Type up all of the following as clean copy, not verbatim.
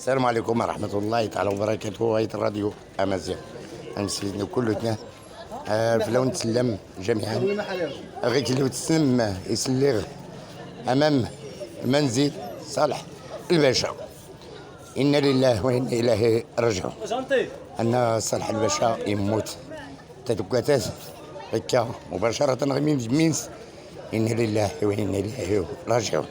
السلام عليكم ورحمة الله تعالى وبركاته. هايت الراديو أمازيغ أمسينا كلنا فلو نتسلم جميعا غيك اللي تسلم يسلغ أمام منزل صالح الباشا. إنا لله وإنا إليه راجعون. أن صالح الباشا يموت تدكاتات هكا مباشرة غيمين جمينس. إنا لله وإنا إليه راجعون.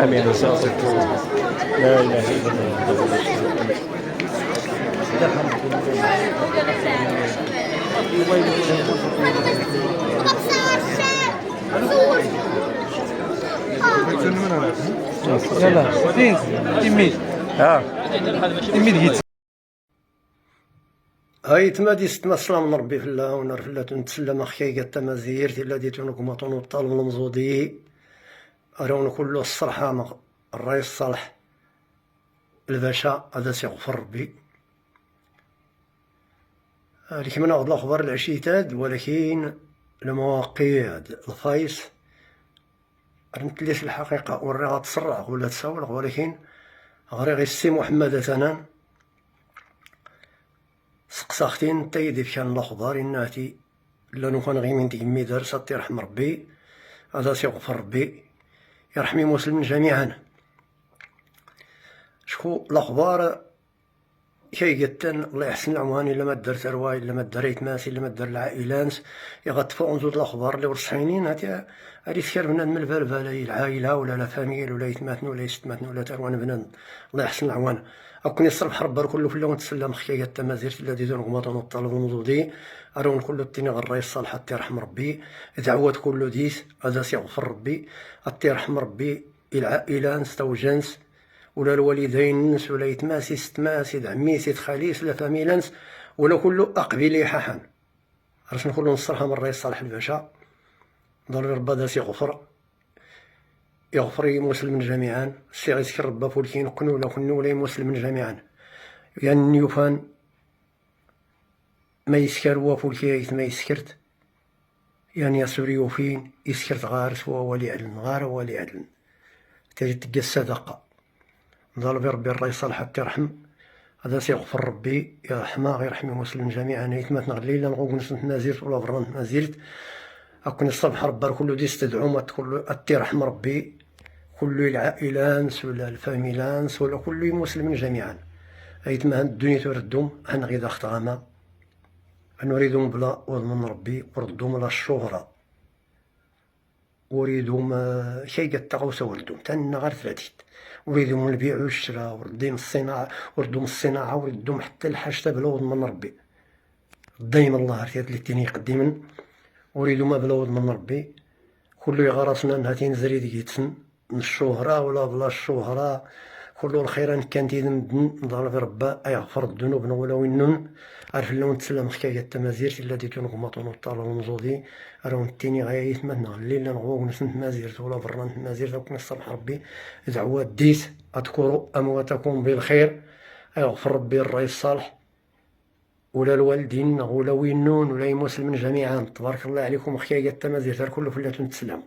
امين. لا اله الا الله. هاي تمادي ستنا سلام ربي في الله ونار في الله تنتسلم أخيا التمازير الذي تنكم طالب المزودي أرون كله الصرحة الرئيس صالح الباشا هذا سيغفر ربي. لكن من أخذ الأخبار العشيتاد ولكن المواقع الفايس رنتليش الحقيقة وريها تسرع ولا تساولغ، ولكن غير السي محمد ثنان سقساختين تايدي كان الأخبار إناتي لانو كان غي من تيمي دارس الله يرحم ربي هذا سيغفر ربي يرحمي مسلمين جميعا. شكو الأخبار كي قتن الله يحسن العوان إلا ما دار ترواي إلا ما دار ماسي إلا ما دار العائلانس يغطفوا نزود الأخبار اللي ورصحينين هاتي هادي سكر بنان من الفالفالة العائلة ولا لا فاميل ولا يتماتن ولا يستماتن ولا تروان بنان الله يحسن العوان. أكون يصرف حرب كله في اللون تسلم خيا التمازير الذي دون غماطن الطالب الموضوعي أرون كله التيني غير الرئيس صالح حتى يرحم ربي دعوات كله ديس هذا سيغفر ربي حتى يرحم ربي العائلة نستوجنس ولا الوالدين نس ولا يتماسي ستماسي دعمي سيد خاليس لا فاميلانس ولا كله أقبلي حاحا عرفنا كله نصرها من الرئيس صالح الباشا ضروري ربي هذا سيغفر يغفر مسلم جميعا. السي غيسكر ربا فولكين كنو ولا كنو ولا مسلم جميعا يعني يوفان ما يسكر وفولكي ما يسكرت يعني يسوري يوفين يسكرت غارس ولي عدل غار ولي عدل تجي تلقى الصدقة ضرب ربي الرئيس صالح حتى يرحم هذا سيغفر ربي يرحمه يرحم مسلم جميعا. يتمات نغلي لا نغوك نسنت نازيرت ولا برنت نازيرت أكون الصبح ربا كله دي استدعو ما تقول أتيرحم ربي كل العائلانس ولا الفاميلانس ولا كل مسلم جميعا. أيتما الدنيا تردهم أنا غير أختغاما نريدهم بلا وضمن ربي وردهم لا الشهرة وريدهم شي قد تغوصا وردهم تانا غير ثلاثيت وريدهم البيع والشراء وردهم الصناعة وردهم حتى الحاجة بلا وضمن ربي دايما الله عرفت اللي تيني قديما وريدهم بلا وضمن ربي كل يغرسنا نهاتين زريد يتسن من الشهرة ولا بلا الشهرة كل الخيران كانت يدن ضرب ربا يغفر الذنوب ولا وينن عارف اللون تسلم حكاية التمازير التي تنغمطون الطالب المزودي راهم التيني غايت ما نغلي لا نغوغ نسنت مازيرت ولا برنت مازيرت وكنا الصبح ربي دعوات ديت اذكروا امواتكم بالخير يغفر ربي الرئيس صالح ولا الوالدين ولا وينون ولا مسلمين جميعا. تبارك الله عليكم حكاية التمازير كله في الله تسلم.